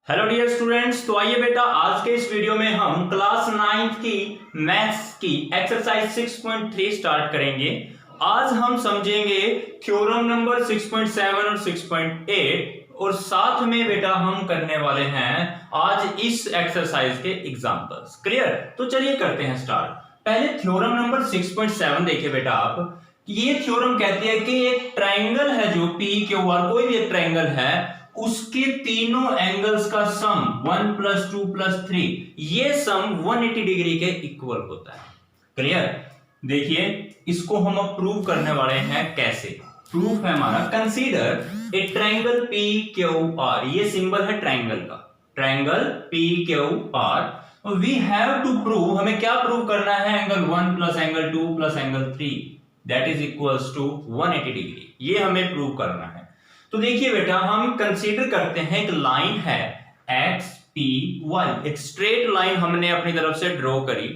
Hello dear students, तो आइए बेटा आज के इस वीडियो में हम क्लास 9th की मैथ्स की एक्सरसाइज 6.3 स्टार्ट करेंगे। आज हम समझेंगे थ्योरम नंबर 6.7 और 6.8 और साथ में बेटा हम करने वाले हैं आज इस एक्सरसाइज के एग्जांपल्स। क्लियर? तो चलिए करते हैं स्टार्ट। पहले थ्योरम नंबर 6.7 देखिए बेटा आप। ये थ्योरम कहती है कि एक ट्राइंगल है जो पी क्यू आर, कोई भी एक ट्राइंगल है, उसके तीनों एंगल्स का सम 1 + 2 + 3 ये सम 180 डिग्री के इक्वल होता है। क्लियर? देखिए इसको हम अब प्रूव करने वाले हैं। कैसे प्रूफ है हमारा? Consider a triangle P Q R. ये सिंबल है ट्राइंगल का, triangle P Q R. We have to prove, हमें क्या प्रूव करना है? Angle 1 + angle 2 + angle 3 that is equals to 180 degree. ये हमें प्रूव करना है। तो देखिए बेटा हम कंसीडर करते हैं एक लाइन है एक्स पी वाई, एक स्ट्रेट लाइन हमने अपनी तरफ से ड्रॉ करी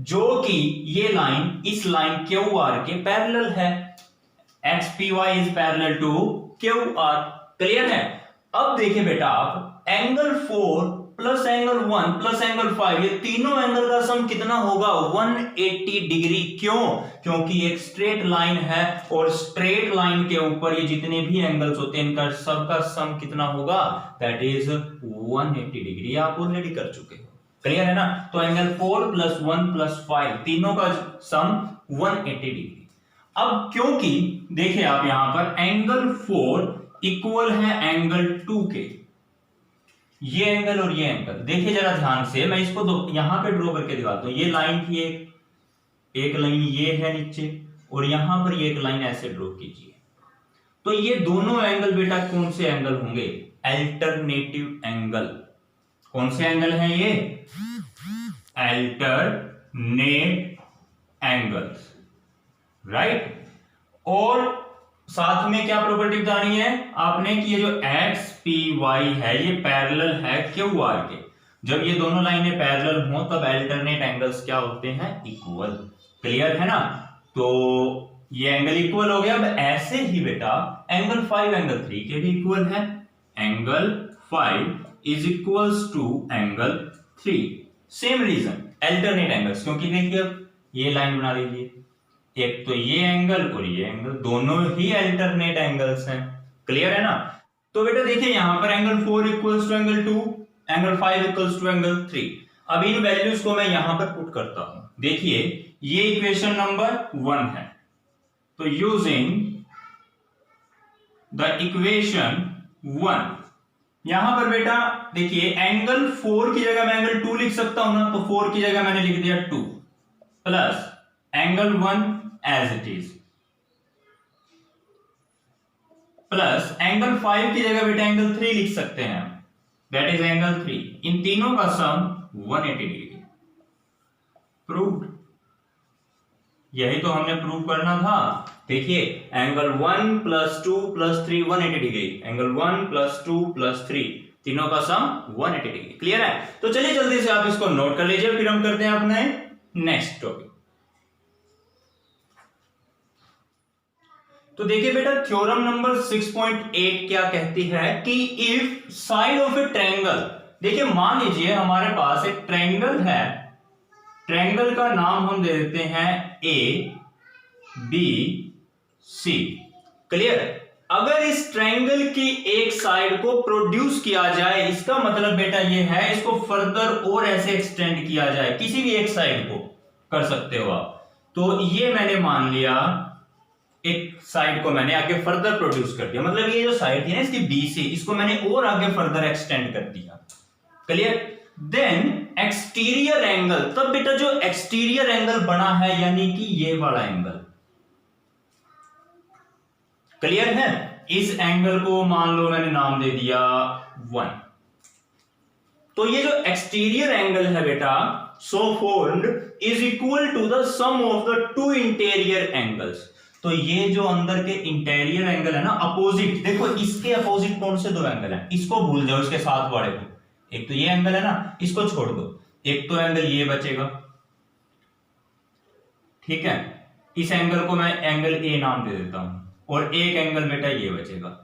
जो कि ये लाइन इस लाइन क्यू आर के पैरेलल है। X P Y is parallel to Q R. Clear है? अब देखिए बेटा आप एंगल 4 + एंगल 1 + एंगल 5 ये तीनों एंगल का सम कितना होगा? 180 डिग्री। क्यों? क्योंकि एक स्ट्रेट लाइन है और स्ट्रेट लाइन के ऊपर ये जितने भी एंगल्स होते हैं इनका सबका सम कितना होगा? That is 180 degree. आप ऑलरेडी कर चुके हो। क्लियर है ना? तो एंगल 4 + 1 + 5 तीनों का सम 180 डिग्री। अब क्योंकि देखिए आप यहां पर एंगल 4 इक्वल है एंगल 2 के, ये एंगल और ये एंगल देखिए जरा ध्यान से, मैं इसको यहां पे ड्रॉ करके दिखाता हूं। ये लाइन थी एक लाइन ये है नीचे और यहां पर ये एक लाइन ऐसे ड्रॉ कीजिए। तो ये दोनों एंगल बेटा कौन से एंगल होंगे? Alternative angle. कौन से एंगल हैं ये? Alternate angles, right. और साथ में क्या प्रॉपर्टी बतानी है आपने कि ये जो एक्स पी वाई है ये पैरेलल है क्यू आर के। जब ये दोनों लाइनें पैरेलल हो तब अल्टरनेट एंगल्स क्या होते हैं? इक्वल। क्लियर है ना? तो ये एंगल इक्वल हो गया। अब ऐसे ही बेटा एंगल 5 एंगल 3 के भी इक्वल है। Angle 5 is equals to angle 3। Same reason, alternate angles, क्योंकि देखिए ये लाइन बना लीजिए, एक तो ये एंगल और ये एंगल दोनों ही अल्टरनेट एंगल्स हैं। क्लियर है ना? तो बेटा देखिए यहां पर angle 4 equals to angle 2, angle 5 equals to angle 3। अब इन वैल्यूज को मैं यहां पर पुट करता हूं। देखिए ये इक्वेशन नंबर 1 है, तो यूजिंग द इक्वेशन 1 यहां पर बेटा देखिए एंगल 4 की जगह मैं एंगल 2 लिख सकता हूं ना, तो 4 की जगह मैंने लिख दिया 2 plus angle 1 as it is plus angle 5 की जगह बेटा एंगल 3 लिख सकते हैं, दैट इज एंगल 3। इन तीनों का सम 180 डिग्री। प्रूव्ड। यही तो हमने प्रूव करना था। देखिए एंगल 1 + 2 + 3 180 डिग्री, एंगल 1 + 2 + 3 तीनों का सम 180 डिग्री। क्लियर है? तो चलिए जल्दी से आप इसको नोट कर लीजिए, फिर हम करते हैं अपने नेक्स्ट टॉपिक। तो देखिए बेटा थ्योरम नंबर 6.8 क्या कहती है कि if side of A triangle, देखिए मान लीजिए हमारे पास एक ट्रायंगल है, ट्रायंगल का नाम हम दे देते हैं ए बी सी। क्लियर? अगर इस ट्रायंगल की एक साइड को प्रोड्यूस किया जाए, इसका मतलब बेटा ये है इसको फर्दर और ऐसे एक्सटेंड किया जाए, किसी भी एक साइड को कर सकते हो आप। तो ये मैंने मान लिया एक साइड को मैंने आगे फर्दर प्रोड्यूस कर दिया, मतलब ये जो साइड थी ना इसकी बी सी, इसको मैंने और आगे फर्दर एक्सटेंड कर दिया। क्लियर? देन एक्सटीरियर एंगल, तब बेटा जो एक्सटीरियर एंगल बना है यानी कि ये वाला एंगल। क्लियर है? इस एंगल को मान लो मैंने नाम दे दिया 1। तो ये जो एक्सटीरियर एंगल है बेटा so formed is equal to the sum of the two interior angles. तो ये जो अंदर के इंटीरियर एंगल है ना, अपोजिट, देखो इसके अपोजिट कौन से दो एंगल हैं? इसको भूल जाओ, इसके साथ वाले को। एक तो ये एंगल है ना, इसको छोड़ दो, एक तो एंगल ये बचेगा। ठीक है? इस एंगल को मैं एंगल ए नाम दे देता हूं और एक एंगल बेटा ये बचेगा।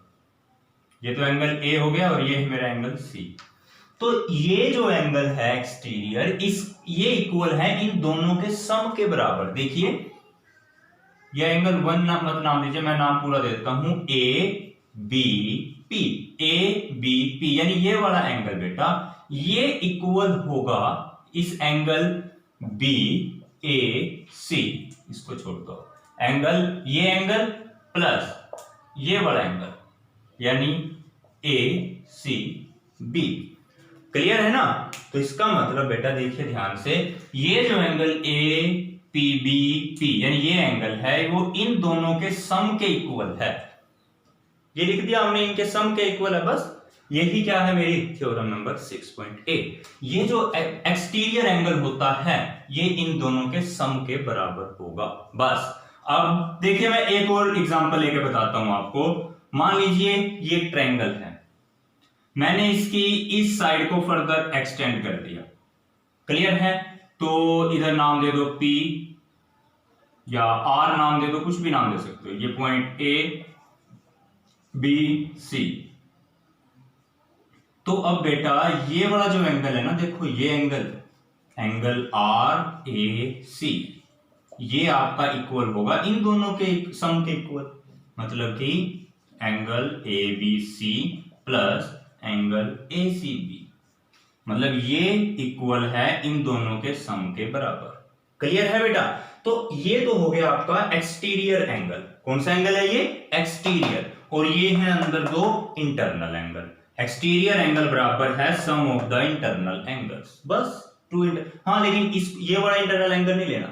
ये तो एंगल ए हो गया और ये है मेरा एंगल सी। तो ये जो एंगल है एक्सटीरियर, ये इक्वल है इन दोनों के सम के बराबर। देखिए ये एंगल वन मत नाम दीजिए, मैं नाम पूरा दे देता हूं, A B P, A B P, यानी ये वाला एंगल बेटा ये इक्वल होगा इस एंगल बी ए सी, इसको छोड़ दो, एंगल ये एंगल प्लस ये वाला एंगल, यानी ए सी बी। क्लियर है ना? तो इसका मतलब बेटा देखिए ध्यान से, ये जो angle A P B P यानी ये एंगल है वो इन दोनों के सम के इक्वल है। ये लिख दिया हमने, इनके सम के इक्वल है, बस यही क्या है मेरी थ्योरम नंबर 6.8। ये जो एक्सटीरियर एंगल होता है ये इन दोनों के सम के बराबर होगा। बस अब देखिए मैं एक और एग्जांपल लेके बताता हूं आपको। मान लीजिए ये ट्रायंगल है, मैंने इसकी इस साइड को फर्दर एक्सटेंड कर दिया। क्लियर है? तो इधर नाम दे दो P या R नाम दे दो, कुछ भी नाम दे सकते हो। ये पॉइंट A B C। तो अब बेटा ये वाला जो एंगल है ना, देखो ये एंगल R A C ये आपका इक्वल होगा इन दोनों के सम के इक्वल, मतलब कि angle ABC plus angle ACB, मतलब ये इक्वल है इन दोनों के सम के बराबर। क्लियर है बेटा? तो ये तो हो गया आपका एक्सटीरियर एंगल। कौन सा एंगल है ये? एक्सटीरियर। और ये है अंदर दो इंटरनल एंगल। एक्सटीरियर एंगल बराबर है सम ऑफ द इंटरनल एंगल्स। बस हाँ, लेकिन ये वाला इंटरनल एंगल नहीं लेना।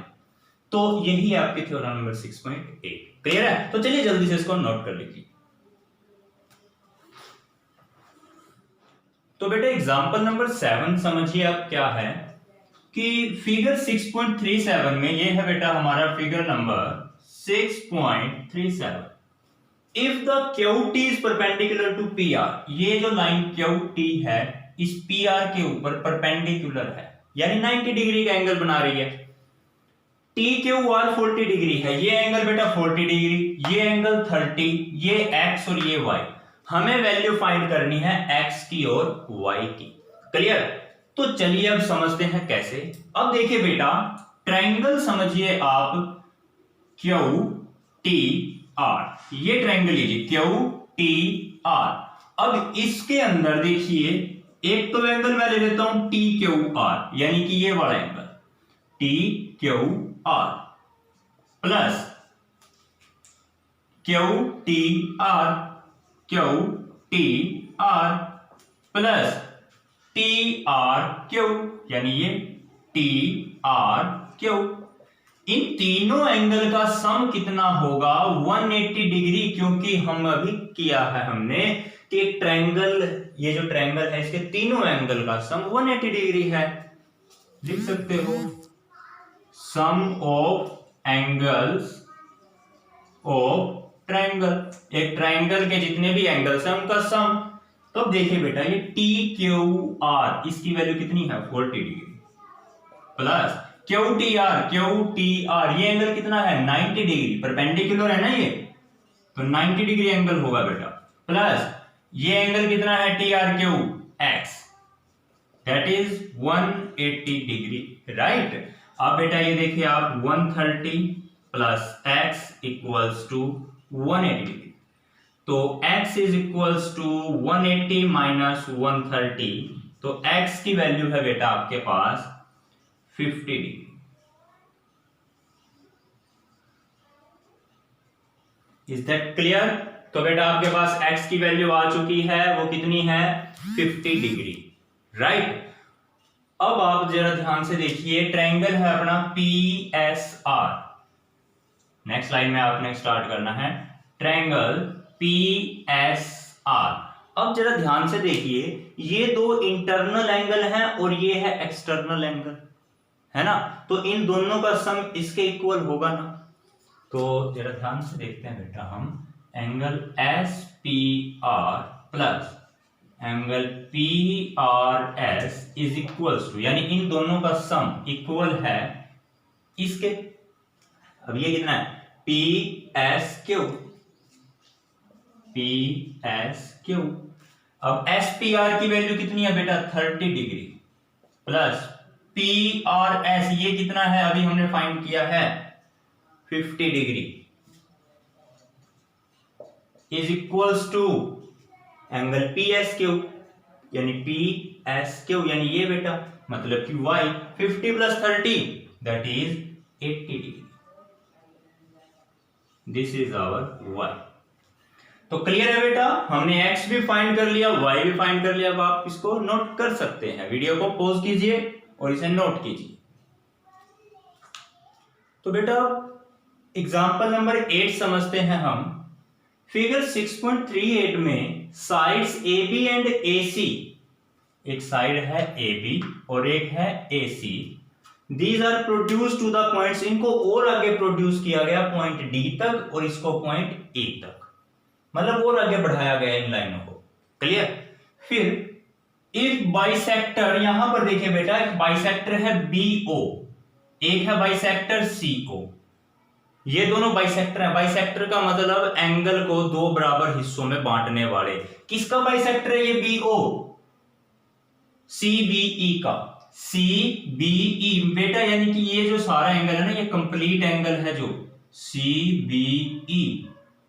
तो यही है आपके थ्योरम नंबर 6.8। क्लियर है? तो चलिए जल्दी से इसको नोट कर लीजिए। तो बेटा एग्जांपल नंबर 7 समझिए अब क्या है कि फिगर 6.37 में ये है बेटा हमारा figure number 6.37। If the QT is perpendicular to PR, ये जो लाइन QT है इस PR के ऊपर परपेंडिकुलर है, यानी 90 डिग्री का एंगल बना रही है। TQR 40 डिग्री है, ये एंगल बेटा 40 डिग्री, ये एंगल 30, ये X और ये Y। हमें वैल्यू फाइंड करनी है X की और Y की। क्लियर? तो चलिए अब समझते हैं कैसे। अब देखिए बेटा ट्रायंगल समझिए आप QTR, ये ट्रायंगल लीजिए QTR। अब इसके अंदर देखिए एक तो एंगल मैं ले लेता हूं TQR, यानी कि ये वाला angle TQR plus QTR plus TRQ, यानी ये TRQ। इन तीनों एंगल का सम कितना होगा? 180 डिग्री, क्योंकि हम अभी किया है हमने कि एक ट्रायंगल, ये जो ट्रायंगल है इसके तीनों एंगल का सम 180 डिग्री है। लिख सकते हो सम ऑफ एंगल्स ऑफ ट्रायंगल। एक ट्रायंगल के जितने भी एंगल्स हैं उनका सम। तो अब देखिए बेटा ये TQR इसकी वैल्यू कितनी है? 40 डिग्री प्लस QTR ये एंगल कितना है? 90 डिग्री, परपेंडिकुलर है ना ये, तो 90 डिग्री एंगल होगा बेटा। प्लस ये एंगल कितना है? TRQ X, that is 180 degree, right. अब बेटा ये देखिए आप 130 plus X equals to 180 degree. तो x is equals to 180 minus 130, तो x की वैल्यू है बेटा आपके पास 50 डिग्री। Is that clear? तो बेटा आपके पास x की वैल्यू आ चुकी है, वो कितनी है? 50 डिग्री, राइट। अब आप जरा ध्यान से देखिए, ट्रायंगल है अपना PSR। नेक्स्ट लाइन में आपने स्टार्ट करना है ट्रायंगल PSR। अब जरा ध्यान से देखिए, ये दो इंटरनल एंगल हैं और ये है एक्सटर्नल एंगल, है ना। तो इन दोनों का सम इसके इक्वल होगा ना। तो जरा ध्यान से देखते हैं बेटा हम, angle SPR plus angle PRS is equals to, यानी इन दोनों का सम इक्वल है इसके। अब ये कितना है? PSQ। अब एस पी आर की वैल्यू कितनी है बेटा 30 degree plus P R S ये कितना है अभी हमने फाइंड किया है 50 degree is equals to angle P S Q यानी पी एस क्यू यानी ये बेटा मतलब कि y 50 plus 30 that is 80 degree. This is our y। तो क्लियर है बेटा, हमने x भी फाइंड कर लिया, y भी फाइंड कर लिया। अब आप इसको नोट कर सकते हैं, वीडियो को पॉज कीजिए और इसे नोट कीजिए। तो बेटा एग्जांपल नंबर 8 समझते हैं हम। फिगर 6.38 में साइड्स AB एंड AC, एक साइड है AB और एक है AC, these are produce to the points, इनको और आगे प्रोड्यूस किया गया पॉइंट D तक और इसको पॉइंट A तक, मतलब और आगे बढ़ाया गया इन लाइनों को। क्लियर। फिर एक बाइसेक्टर, यहां पर देखिए बेटा एक बाइसेक्टर है BO, एक है बाइसेक्टर CO, ये दोनों बाइसेक्टर हैं। बाइसेक्टर का मतलब एंगल को दो बराबर हिस्सों में बांटने वाले। किसका बाइसेक्टर है ये BO? CBE का। CBE बेटा यानी कि ये जो सारा एंगल है ना, ये कंप्लीट एंगल है जो CBE,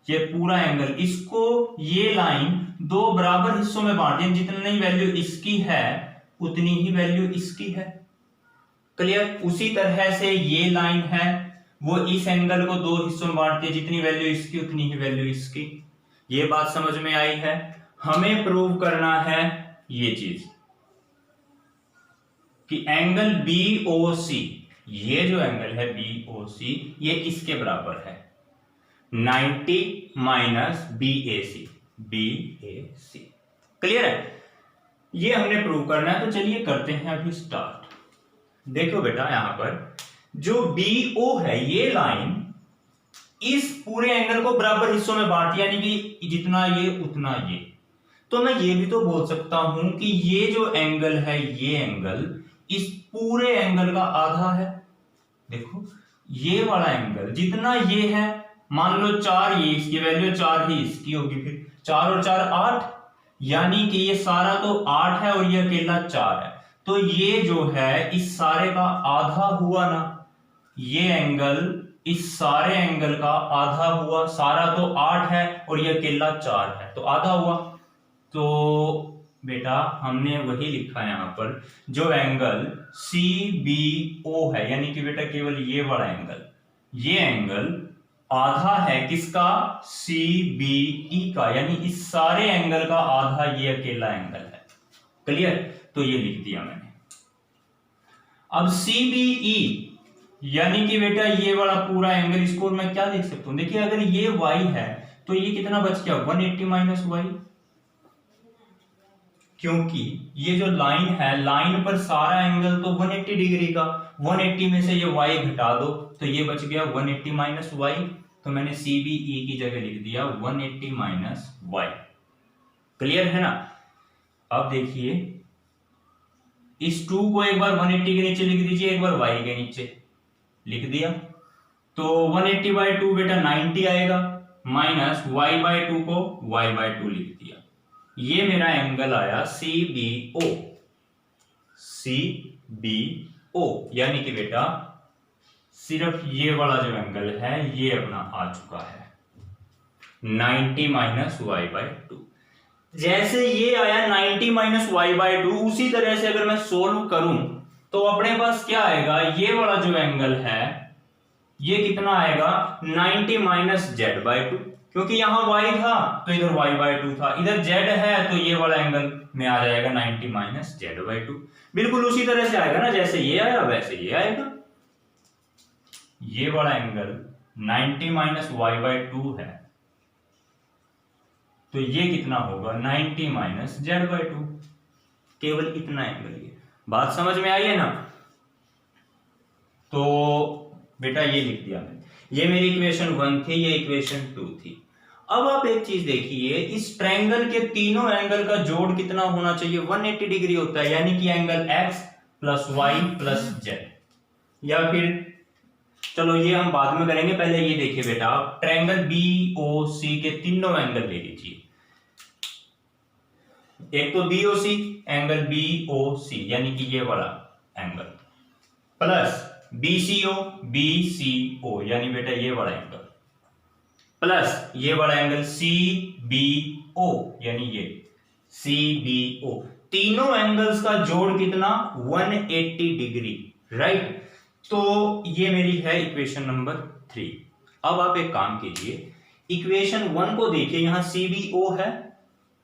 ये पूरा एंगल, इसको ये लाइन दो बराबर हिस्सों में बांट दें, जितनी वैल्यू इसकी है उतनी ही वैल्यू इसकी है। क्लियर। उसी तरह से ये लाइन है वो इस एंगल को दो हिस्सों में बांटती है, जितनी वैल्यू इसकी उतनी ही वैल्यू इसकी। ये बात समझ में आई है। हमें प्रूव करना है ये चीज कि एंगल BOC, ये जो एंगल है BOC ये किसके बराबर है 90 माइनस BAC। क्लियर है, ये हमने प्रूव करना है। तो चलिए करते हैं अभी स्टार्ट। देखो बेटा यहां पर जो BO है ये लाइन इस पूरे एंगल को बराबर हिस्सों में बांटती है, यानी कि जितना ये उतना ये। तो मैं ये भी तो बोल सकता हूं कि ये जो एंगल है ये एंगल इस पूरे एंगल का आधा है। देखो ये वाला एंगल जितना ये है, मान लो 4 ये इसकी वैल्यू 4 ही इसकी होगी, फिर 4 और 4 8, यानी कि ये सारा तो 8 है और ये अकेला 4 है। तो ये जो है इस सारे का आधा हुआ ना, ये एंगल इस सारे एंगल का आधा हुआ। सारा तो 8 है और ये अकेला 4 है तो आधा हुआ। तो बेटा हमने वही लिखा है यहां पर, जो एंगल CBO है यानी कि बेटा केवल ये वाला एंगल, ये एंगल आधा है किसका CBE का, यानी इस सारे एंगल का आधा ये अकेला एंगल है। क्लियर। तो ये लिख दिया मैंने। अब CBE यानी कि बेटा ये वाला पूरा एंगल, इसको मैं क्या देख सकता हूं, देखिए अगर ये y है तो ये कितना बच गया 180 माइनस y, क्योंकि ये जो लाइन है लाइन पर सारा एंगल तो 180 डिग्री का, 180 में से ये y घटा दो तो ये बच गया 180 माइनस y। तो मैंने CBE की जगह लिख दिया 180 माइनस y। क्लियर है ना। अब देखिए इस 2 को एक बार 180 के नीचे लिख दीजिए, एक बार y के नीचे लिख दिया, तो 180 बाई 2 बेटा 90 आएगा, माइनस y बाई 2 को y बाई 2 लिख दिया। ये मेरा एंगल आया CBO, यानी कि बेटा सिर्फ ये वाला जो एंगल है ये अपना आ चुका है 90 माइनस y बाई 2। जैसे ये आया 90 माइनस y बाई 2, उसी तरह से अगर मैं सोल्व करूं तो अपने पास क्या आएगा, ये वाला जो एंगल है ये कितना आएगा 90 माइनस z बाई 2, क्योंकि यहां y था तो इधर y बाई 2 था, इधर z है तो ये वाला एंगल में आ जाएगा 90 माइनस z बाई 2। बिल्कुल उसी तरह से आएगा ना, जैसे ये आया वैसे ये आएगा। ये वाला एंगल 90 माइनस y बाई 2 है तो ये कितना होगा 90 माइनस z बाई 2, केवल इतना एंगल। ये बात समझ में आई है ना। तो बेटा ये लिख दिया मैंने, ये मेरी इक्वेशन 1 थी, ये इक्वेशन 2 थी। अब आप एक चीज देखिए, इस ट्रायंगल के तीनों एंगल का जोड़ कितना होना चाहिए 180 डिग्री होता है, यानी कि angle x plus y plus z। या फिर चलो ये हम बाद में करेंगे, पहले ये देखिए बेटा आप ट्रायंगल BOC के तीनों एंगल ले लीजिए। एक तो BOC, एंगल BOC यानी कि ये वाला एंगल, प्लस BCO यानी बेटा ये वाला एंगल, प्लस ये वाला एंगल CBO यानी ये CBO। तीनों एंगल्स का जोड़ कितना? 180 डिग्री, राइट। तो ये मेरी है इक्वेशन नंबर 3। अब आप एक काम कीजिए, इक्वेशन 1 को देखिए, यहां CBO है,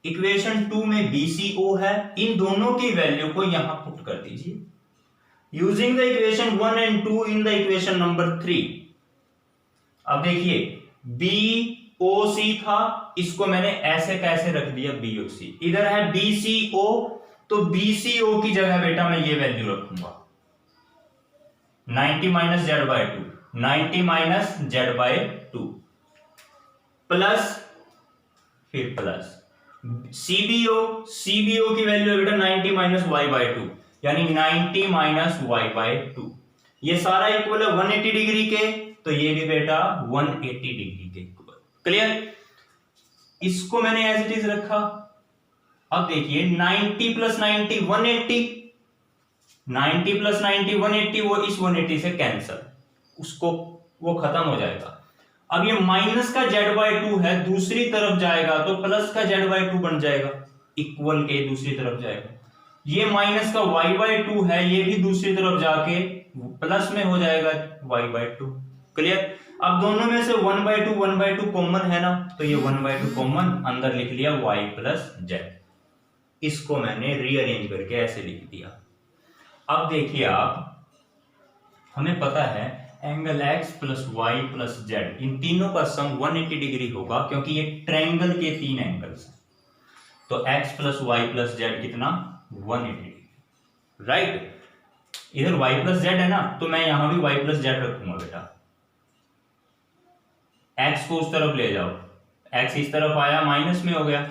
इक्वेशन 2 में BCO है, इन दोनों की वैल्यू को यहां पुट कर दीजिए using the equation 1 and 2 in the equation number 3। अब देखिए BOC था, इसको मैंने ऐसे कैसे रख दिया BOC, इधर है BCO, तो BCO की जगह बेटा मैं ये वैल्यू रखूंगा 90 minus Z by two, 90 minus Z by two, plus फिर प्लस CBO की वैल्यू है बेटा 90 माइनस वाई बाई टू, यानी 90 माइनस वाई बाई टू। ये सारा इक्वल है 180 डिग्री के, तो ये भी बेटा 180 डिग्री के इक्वल। क्लियर? इसको मैंने एज इट इज रखा। अब देखिए 90 प्लस 90 180, 90 प्लस 90 180, वो इस 180 से कैंसल, उसको वो खत्म हो जाएगा। अब ये माइनस का जेड बाई टू है, दूसरी तरफ जाएगा तो प्लस का जेड बाई टू बन जाएगा, इक्वल के दूसरी तरफ जाएगा। ये माइनस का वाई बाई टू है, ये भी दूसरी तरफ जाके प्लस में हो जाएगा वाई बाई टू। क्लियर? अब दोनों में से 1/2 कॉमन है ना, तो ये 1/2 कॉमन, अंदर लिख लिया y प्लस जेड। इसको मैंने रीअरेंज करके ऐसे लिख दिया। अब देखिए आप, हमें पता है angle x plus y plus z, इन तीनों का सम 180 डिग्री होगा, क्योंकि ये ट्रायंगल के 3 एंगल्स हैं। तो x plus y plus z कितना? 180 डिग्री, राइट। इधर y प्लस जेड है ना, तो मैं यहां भी y प्लस जेड रखूंगा बेटा। x को उस तरफ ले जाओ, x इस तरफ आया, माइनस में हो गया,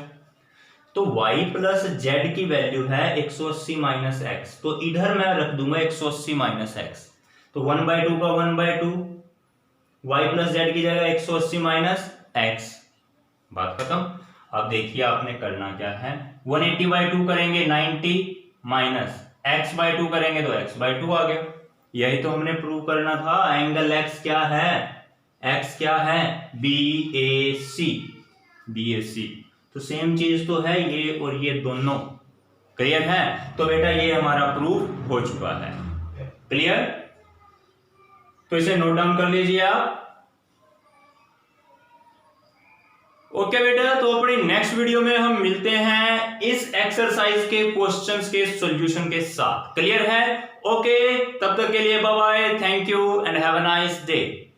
तो y प्लस जेड की वैल्यू है 180 माइनस एक्स, तो इधर मैं रख दूंगा 180 माइनस एक्स, तो 1/2 का 1/2, y प्लस जेड की जगह 180 माइनस एक्स, बात खत्म। अब देखिए आपने करना क्या है, 180/2 करेंगे 90 माइनस x/2 करेंगे तो x/2 आ गया। यही तो हमने प्रूव करना था। एंगल x क्या है? x क्या है? BAC। तो सेम चीज तो है ये और ये दोनों। क्लियर है? तो बेटा ये हमारा प्रूफ हो चुका है। क्लियर? तो इसे नोट डाउन कर लीजिए आप। ओके बेटा, तो अपनी नेक्स्ट वीडियो में हम मिलते हैं इस एक्सरसाइज के क्वेश्चंस के सॉल्यूशन के साथ। क्लियर है? ओके, तब तक के लिए bye bye, thank you and have a nice day.